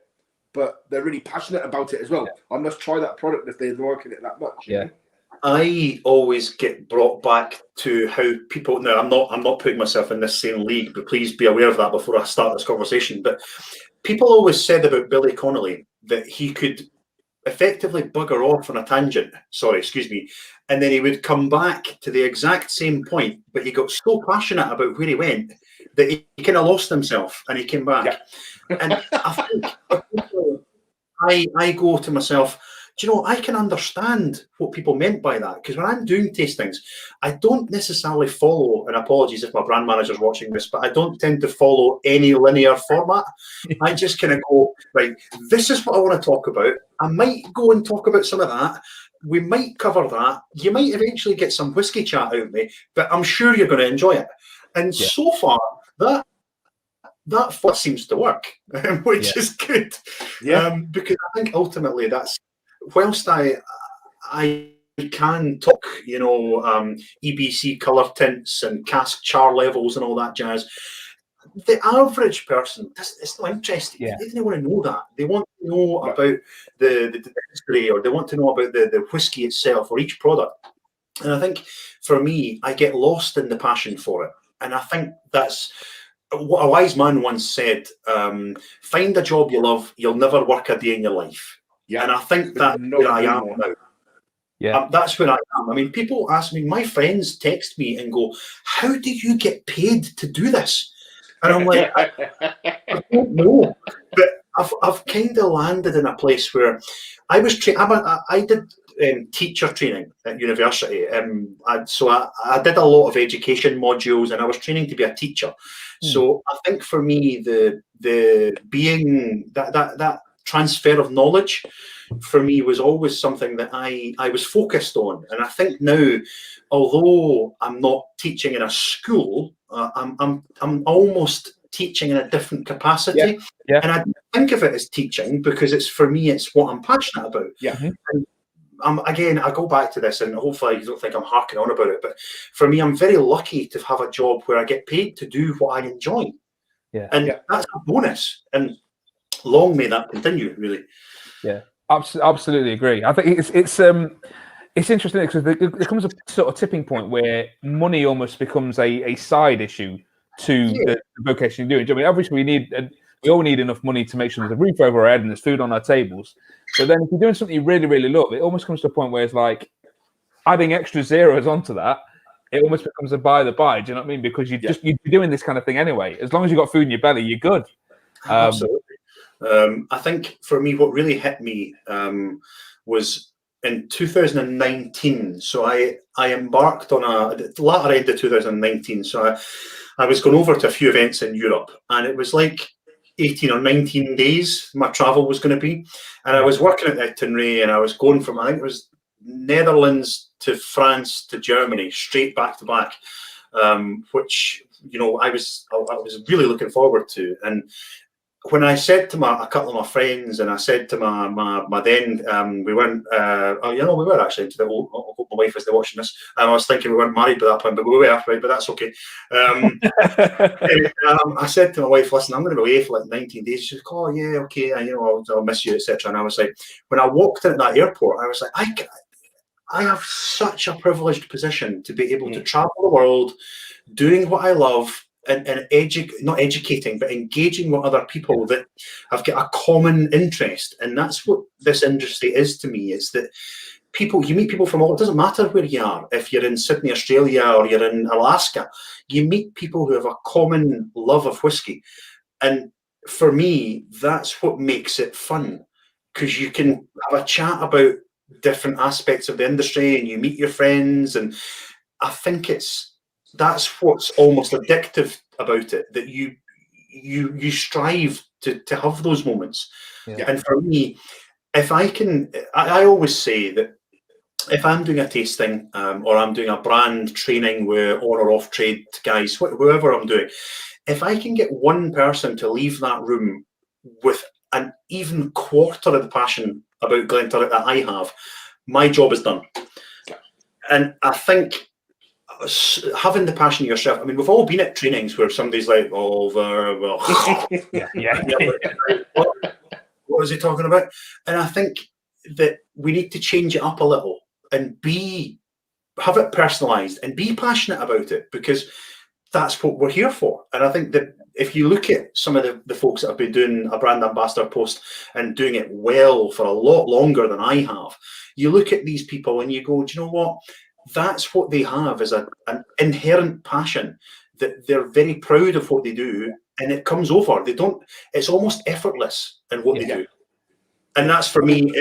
but they're really passionate about it as well. I must try that product if they're liking it that much. Yeah. I always get brought back to how people. Now, I'm not putting myself in this same league, but please be aware of that before I start this conversation. But people always said about Billy Connolly that he could effectively bugger off on a tangent. Sorry, excuse me. And then he would come back to the exact same point, but he got so passionate about where he went that he kind of lost himself and he came back. Yeah. And I think I go to myself, do you know, I can understand what people meant by that, because when I'm doing tastings, I don't necessarily follow, and apologies if my brand manager's watching this, but I don't tend to follow any linear format. I just kind of go, right, this is what I want to talk about. I might go and talk about some of that. We might cover that. You might eventually get some whiskey chat out of me, but I'm sure you're going to enjoy it. And so far, that seems to work, which is good. Because I think ultimately that's, whilst I can talk, you know, EBC colour tints and cask char levels and all that jazz, the average person is not interested. They don't want to know that. They want to know about the distillery, or they want to know about the whiskey itself or each product. And I think for me, I get lost in the passion for it. And I think that's what a wise man once said, find a job you love, you'll never work a day in your life. And I think that's where I am now. That's where I am. I mean, people ask me, my friends text me and go, how do you get paid to do this? And I'm like, I don't know. But I've kind of landed in a place where I was I did teacher training at university. So I did a lot of education modules, and I was training to be a teacher. So I think for me, the being that transfer of knowledge for me was always something that I was focused on. And I think now, although I'm not teaching in a school, I'm almost teaching in a different capacity. And I think of it as teaching because it's, for me, it's what I'm passionate about. And again, I go back to this, and hopefully you don't think I'm harking on about it, but for me, I'm very lucky to have a job where I get paid to do what I enjoy. And that's a bonus. And long may that continue, really. Absolutely agree. I think it's interesting because there comes a sort of tipping point where money almost becomes a side issue to the vocation you're doing. I mean, obviously we all need enough money to make sure there's a roof over our head and there's food on our tables. But then if you're doing something you really, really love, it almost comes to a point where it's like adding extra zeros onto that. It almost becomes a by the by. Do you know what I mean? Because you're doing this kind of thing anyway. As long as you've got food in your belly, you're good. Absolutely. I think for me, what really hit me was in 2019. So I embarked on the latter end of 2019. So I was going over to a few events in Europe, and it was like 18 or 19 days my travel was going to be. And I was working at the itinerary, and I was going from, I think it was Netherlands to France to Germany, straight back to back, which, you know, I was really looking forward to. And when I said to a couple of my friends, and I said to my then, we weren't, we were actually into the I hope my wife isn't watching this. I was thinking we weren't married by that point, but we were, right, but that's okay. I said to my wife, listen, I'm going to be away for like 19 days. She's like, oh yeah, okay, and, you know, I'll miss you, etc. And I was like, when I walked in at that airport, I was like, I have such a privileged position to be able to travel the world, doing what I love, and not educating, but engaging with other people that have got a common interest. And that's what this industry is to me, is that you meet people from all, it doesn't matter where you are. If you're in Sydney, Australia, or you're in Alaska, you meet people who have a common love of whiskey. And for me, that's what makes it fun, because you can have a chat about different aspects of the industry, and you meet your friends. And I think that's what's almost addictive about it, that you strive to have those moments. And for me, if I can, I always say that if I'm doing a tasting or I'm doing a brand training with on or off trade guys, whoever I'm doing, if I can get one person to leave that room with an even quarter of the passion about Glenturret that I have, my job is done. And I think having the passion yourself, I mean, we've all been at trainings where somebody's like, what was he talking about? And I think that we need to change it up a little and have it personalized and be passionate about it, because that's what we're here for. And I think that if you look at some of the folks that have been doing a brand ambassador post and doing it well for a lot longer than I have, you look at these people and you go, do you know what? That's what they have, is an inherent passion, that they're very proud of what they do, and it comes over. It's almost effortless in what they do. And that's, for me,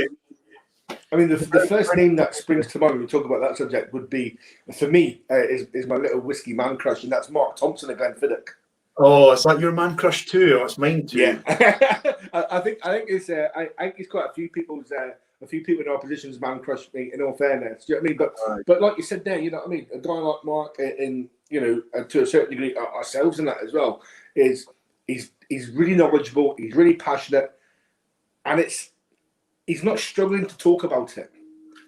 I mean, the first name that springs to mind when we talk about that subject would be, for me, is my little whiskey man crush, and that's Mark Thompson at Glenturret. Oh, is that your man crush too? Oh, it's mine too. Yeah, I think it's quite a few people's in our positions man crush me. In all fairness, do you know what I mean? But like you said there, you know what I mean. A guy like Mark, in to a certain degree, ourselves in that as well, he's really knowledgeable. He's really passionate, and he's not struggling to talk about it.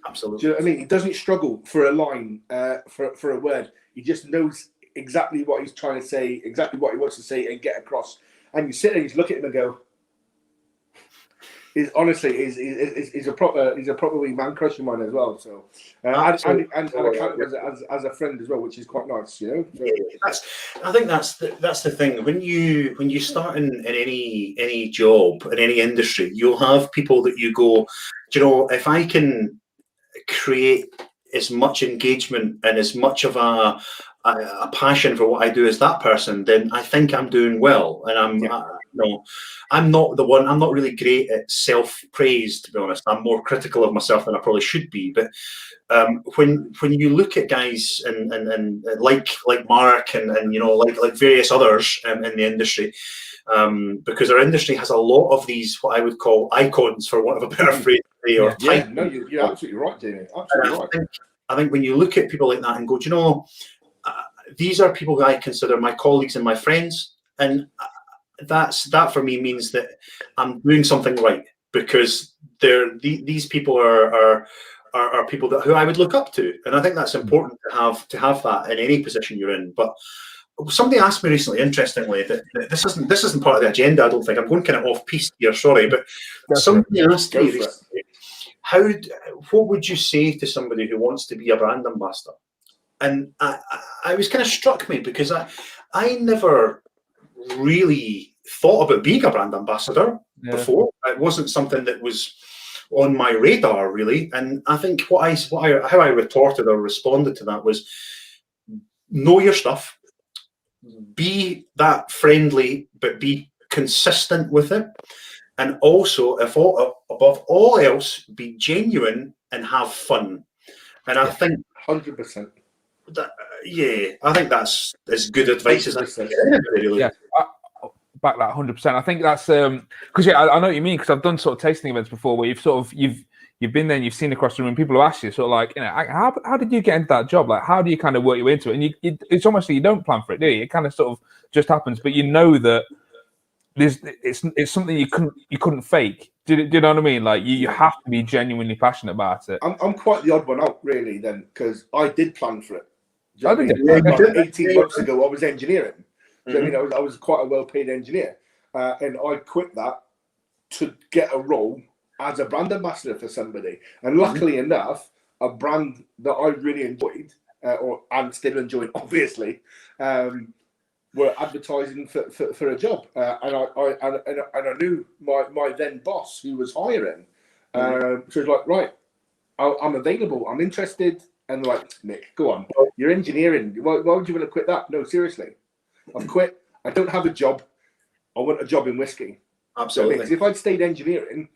Absolutely. Do you know what I mean? He doesn't struggle for a line, for a word. He just knows exactly what he's trying to say, exactly what he wants to say and get across. And you sit there, you look at him and go, he's a proper wee man crush of mine as well. So and I count him as a friend as well, which is quite nice, you know. So, yeah, I think that's the thing. When you start in any job in any industry, you'll have people that you go, do you know, if I can create as much engagement and as much of a passion for what I do as that person, then I think I'm doing well. And I'm not really great at self-praise, to be honest. I'm more critical of myself than I probably should be. But when you look at guys and like Mark and like various others in the industry, because our industry has a lot of these, what I would call icons, for want of a better phrase. Or yeah, no, you're absolutely right, Jamie. Absolutely right. I think when you look at people like that and go, do you know, these are people that I consider my colleagues and my friends, and that for me means that I'm doing something right, because these people are people who I would look up to, and I think that's important to have that in any position you're in. But somebody asked me recently, interestingly, that this isn't part of the agenda. I don't think I'm going kind of off piste here. Sorry, but somebody asked me recently, what would you say to somebody who wants to be a brand ambassador? And I was kind of struck me, because I never really thought about being a brand ambassador before. It wasn't something that was on my radar, really. And I think how I retorted or responded to that was, know your stuff, be that friendly, but be consistent with it. And also, above all else, be genuine and have fun. And I think 100%. I think that's as good advice as I can get. Really. Yeah, back that 100%. I think that's because I know what you mean, because I've done sort of tasting events before where you've been there and you've seen across the room. People have asked you sort of like, how did you get into that job? Like, how do you kind of work your way into it? And it's almost like you don't plan for it, do you? It kind of sort of just happens, but you know that it's something you couldn't fake. Do you know what I mean? Like you have to be genuinely passionate about it. I'm quite the odd one out, really, then, because I did plan for it. I did. Like 18 months ago, I was engineering. Mm-hmm. I mean, I was quite a well-paid engineer, and I quit that to get a role as a brand ambassador for somebody. And luckily enough, a brand that I really enjoyed, and still enjoying, obviously, were advertising for a job, and I knew my then boss who was hiring. So it's like, right, I'm available, I'm interested. And like, Nick, go on. You're engineering. Why would you want to quit that? No, seriously. I've quit. I don't have a job. I want a job in whiskey. Absolutely. Because if I'd stayed engineering,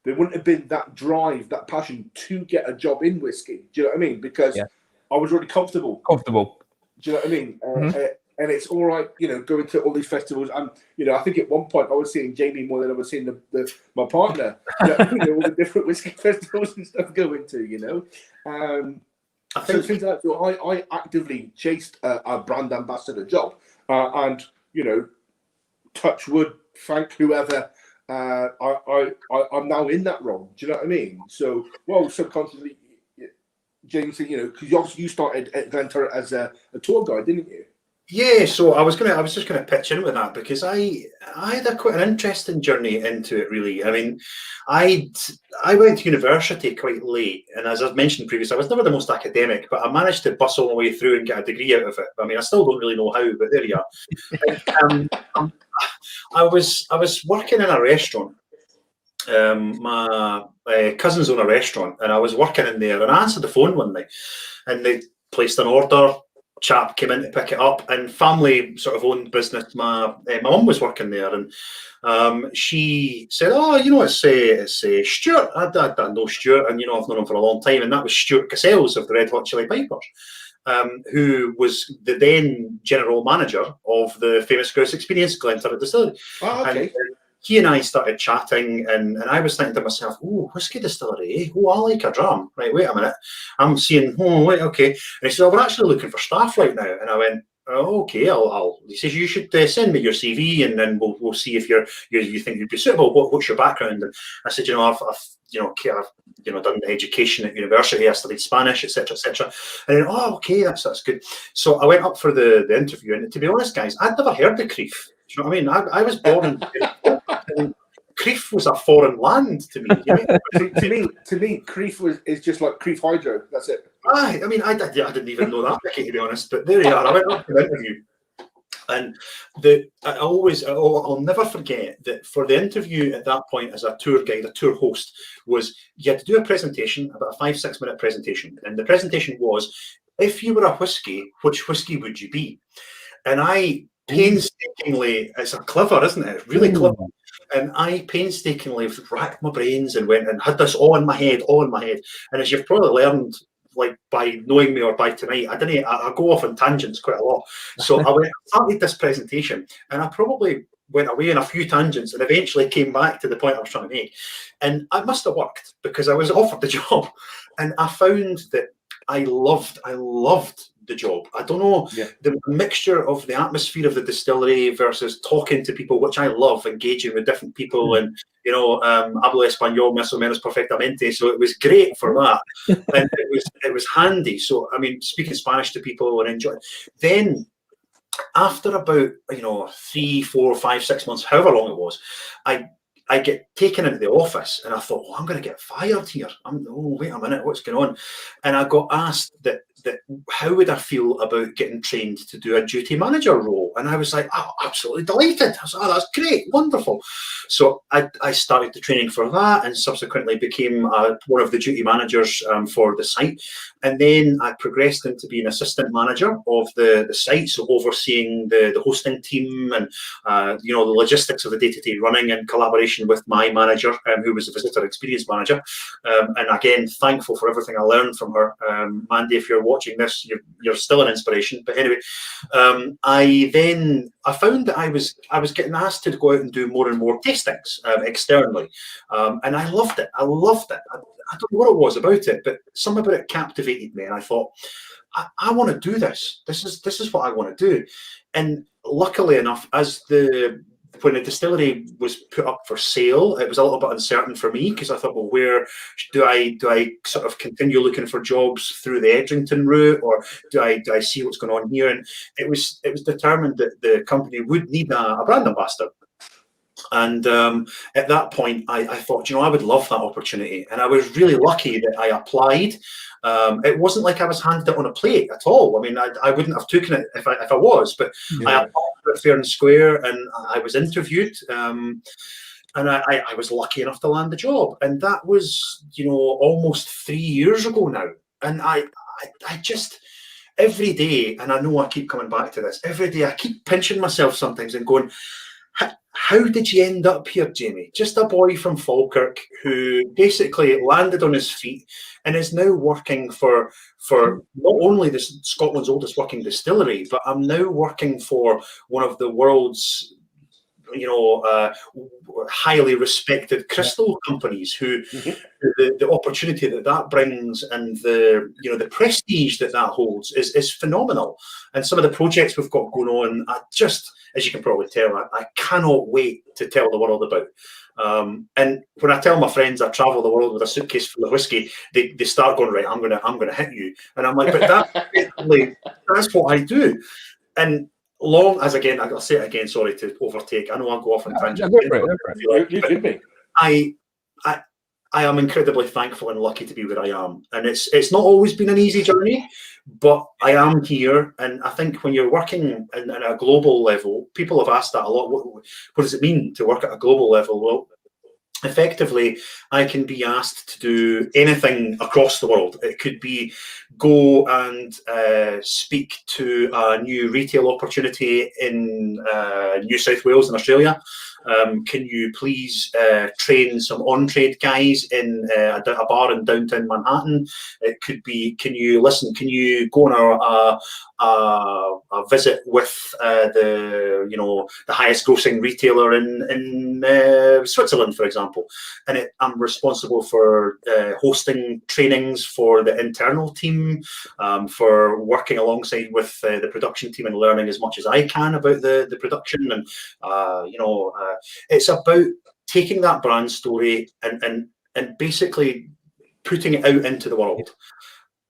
there wouldn't have been that drive, that passion to get a job in whiskey. Do you know what I mean? Because I was already comfortable. Do you know what I mean? And it's all right, going to all these festivals. And, I think at one point I was seeing Jamie more than I was seeing my partner. All the different whiskey festivals and stuff going to, I think things like that. So I actively chased a brand ambassador job, and touch wood, thank whoever. I'm now in that role. Do you know what I mean? So, subconsciously, James, because you started at Glenturret as a tour guide, didn't you? Yeah, so I was just gonna pitch in with that, because I had quite an interesting journey into it, really. I mean, I went to university quite late, and as I've mentioned previously, I was never the most academic, but I managed to bustle my way through and get a degree out of it. I mean, I still don't really know how, but there you are. I was working in a restaurant. My cousins own a restaurant, and I was working in there, and I answered the phone one night, and they placed an order chap came in to pick it up, and family sort of owned business. My mum was working there, and she said, "Oh, you know, it's Stuart. I know Stuart, and you know, I've known him for a long time." And that was Stuart Cassels of the Red Hot Chili Pipers, who was the then general manager of the famous Grouse Experience, Glenturret Distillery. Oh, okay. And he and I started chatting, and I was thinking to myself, "Oh, whiskey distillery, eh? Oh, I like a dram. Right, wait a minute. I'm seeing, oh, wait, okay." And he said, "Oh, we're actually looking for staff right now." And I went, "Oh, okay, I'll." He says, "You should send me your CV, and then we'll see if you think you'd be suitable. What's your background?" And I said, I've done education at university. I studied Spanish, etc., etc. And then, "Oh, okay, that's good." So I went up for the interview, and to be honest, guys, I'd never heard of Crieff. Do you know what I mean? I was born in Crieff was a foreign land to me. You know? to me, Crieff is just like Crieff Hydro. That's it. I didn't even know that, Micky, to be honest. But there you are. I went up for the interview, and I'll never forget that for the interview at that point as a tour guide, a tour host, was you had to do a presentation, about a 5-6 minute presentation, and the presentation was, if you were a whiskey, which whiskey would you be? And I painstakingly, it's clever, isn't it? It's really clever. And I painstakingly racked my brains and went and had this all in my head. And as you've probably learned, like by knowing me or by tonight, I go off on tangents quite a lot. So I started this presentation, and I probably went away on a few tangents and eventually came back to the point I was trying to make. And it must have worked, because I was offered the job, and I found that I loved the job. I don't know, the mixture of the atmosphere of the distillery versus talking to people, which I love, engaging with different people, and you know, hablo español más o menos perfectamente. So it was great for that, and it was handy. So I mean, speaking Spanish to people and enjoying. Then after about 3, 4, 5, 6 months, however long it was, I get taken into the office, and I thought, "Oh, I'm going to get fired here. Wait a minute, what's going on?" And I got asked that how would I feel about getting trained to do a duty manager role? And I was like, "Oh, absolutely delighted." I was like, "Oh, that's great, wonderful." So I started the training for that, and subsequently became one of the duty managers for the site. And then I progressed into being assistant manager of the site, so overseeing the hosting team and the logistics of the day-to-day running, in collaboration with my manager, who was a visitor experience manager. And again, thankful for everything I learned from her. Mandy, if you're watching this, you're still an inspiration. But anyway, I found that I was getting asked to go out and do more and more tastings externally, and I loved it. I don't know what it was about it, but something about it captivated me, and I thought, I want to do this. This is what I want to do. And luckily enough, when the distillery was put up for sale, it was a little bit uncertain for me, because I thought, well, where do I sort of continue looking for jobs through the Edrington route, or do I see what's going on here? And it was determined that the company would need a brand ambassador. And at that point, I thought, I would love that opportunity. And I was really lucky that I applied. It wasn't like I was handed it on a plate at all. I mean, I wouldn't have taken it if I was, but I applied for it fair and square, and I was interviewed. And I was lucky enough to land the job. And that was, almost 3 years ago now. And I just, every day, and I know I keep coming back to this, every day I keep pinching myself sometimes and going, how did you end up here, Jamie? Just a boy from Falkirk who basically landed on his feet and is now working for not only Scotland's oldest working distillery, but I'm now working for one of the world's highly respected crystal companies, who the opportunity that brings, and the prestige that holds is phenomenal. And some of the projects we've got going on, as you can probably tell, I cannot wait to tell the world about. And when I tell my friends I travel the world with a suitcase full of whiskey, they start going, "Right, I'm gonna hit you," and I'm like, "But that's what I do." And long as, again, I'll say it again, sorry to overtake, I know I go off on tangent. You did me. I am incredibly thankful and lucky to be where I am, and it's not always been an easy journey, but I am here. And I think when you're working at a global level, people have asked that a lot. What does it mean to work at a global level? Well, effectively, I can be asked to do anything across the world. It could be go and speak to a new retail opportunity in New South Wales in Australia. Can you please train some on-trade guys in a bar in downtown Manhattan? It could be, can you go on a visit with the highest grossing retailer in Switzerland, for example. And I'm responsible for hosting trainings for the internal team, for working alongside with the production team and learning as much as I can about the production. And it's about taking that brand story and basically putting it out into the world.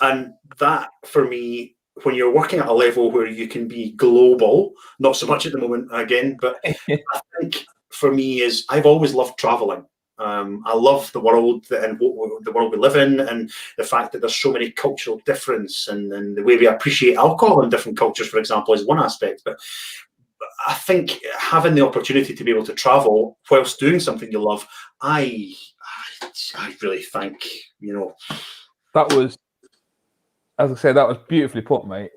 And that, for me, when you're working at a level where you can be global, not so much at the moment again, but I think for me is I've always loved traveling. I love the world and the world we live in, and the fact that there's so many cultural difference, and the way we appreciate alcohol in different cultures, for example, is one aspect. But I think having the opportunity to be able to travel whilst doing something you love, I really think, That was, as I said, that was beautifully put, mate.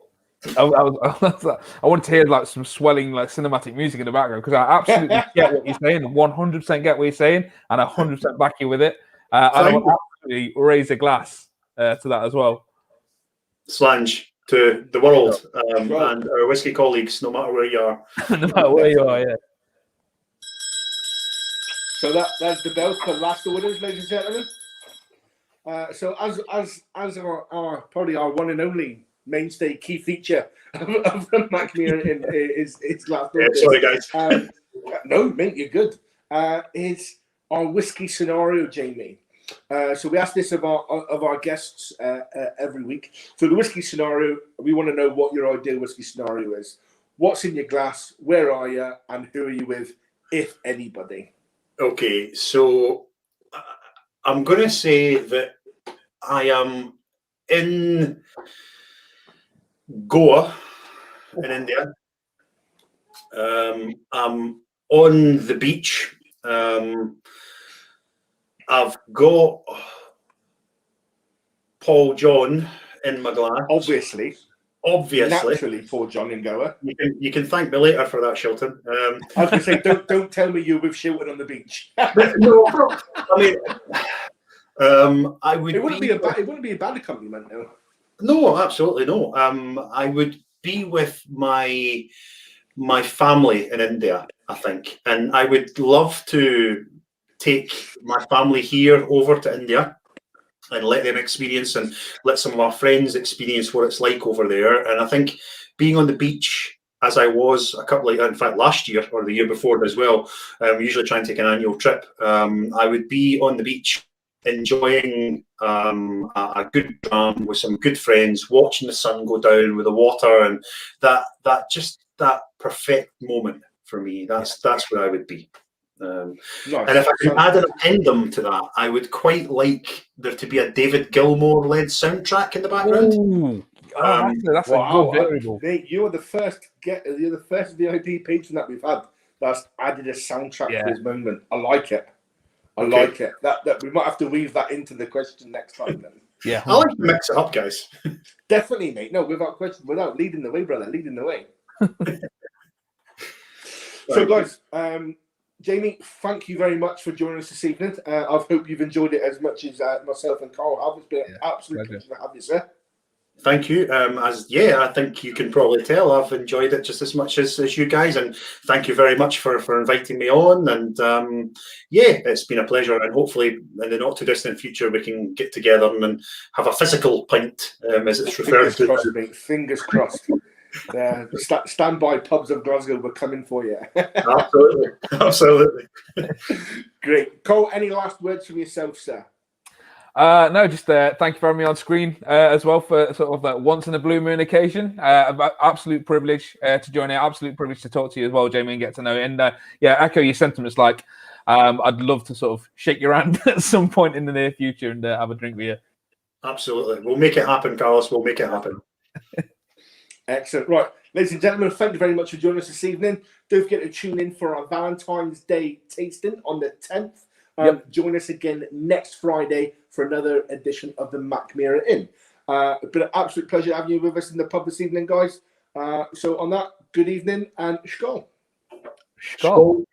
I wanted to hear like some swelling, like cinematic music in the background, because I absolutely get what you're saying, 100% get what you're saying, and I 100% back you with it. And I will absolutely raise a glass to that as well. Slange to the world and our whiskey colleagues, no matter where you are. No matter where you are, yeah. So that's the bell for last orders, ladies and gentlemen. So as our probably our one and only mainstay key feature of the Mackmyra Inn is last orders. Sorry, guys. No, mate, you're good. Is our whiskey scenario, Jamie. So we ask this of our guests every week. So the whiskey scenario, we want to know what your ideal whiskey scenario is. What's in your glass? Where are you? And who are you with, if anybody? Okay, so I'm going to say that I am in Goa in India. I'm on the beach. I've got Paul John in my glass. Obviously. Naturally, Paul John in Goa. You can thank me later for that, Shilton. I was going to say, don't tell me you're with Shilton on the beach. No, I mean, I would. It wouldn't be a bad accompaniment, though. No, absolutely no. I would be with my family in India, I think, and I would love to take my family here over to India and let them experience and let some of our friends experience what it's like over there. And I think being on the beach, as I was in fact, last year or the year before as well, we usually try and take an annual trip. I would be on the beach enjoying a good dram with some good friends, watching the sun go down with the water, and that perfect moment for me. That's where I would be. Nice. And if I could add an addendum to that, I would quite like there to be a David Gilmour-led soundtrack in the background. Ooh. That's a good variable. Mate, you're the first VIP patron that we've had that's added a soundtrack to this moment. I like it. I like it. That we might have to weave that into the question next time then. Yeah. I like to mix it up, guys. Definitely, mate. No, without question, without leading the way, brother. Leading the way. So, guys, Jamie, thank you very much for joining us this evening. I hope you've enjoyed it as much as myself and Carl have. It's been an absolute pleasure to have you, sir. Thank you. I think you can probably tell I've enjoyed it just as much as you guys, and thank you very much for inviting me on. And it's been a pleasure, and hopefully in the not too distant future we can get together and have a physical pint, as it's referred to. Crossed, mate. Fingers crossed. Standby pubs of Glasgow were coming for you. Absolutely. Great. Cole, any last words from yourself, sir? No, just thank you for having me on screen as well for sort of that once in a blue moon occasion. Absolute privilege to join it. Absolute privilege to talk to you as well, Jamie, and get to know you. And echo your sentiments. Like, I'd love to sort of shake your hand at some point in the near future and have a drink with you. Absolutely. We'll make it happen, Carlos. We'll make it happen. Excellent. Right. Ladies and gentlemen, thank you very much for joining us this evening. Don't forget to tune in for our Valentine's Day tasting on the 10th. Join us again next Friday for another edition of the Mackmyra Inn. It's been an absolute pleasure having you with us in the pub this evening, guys. So on that, good evening and skål. Skål.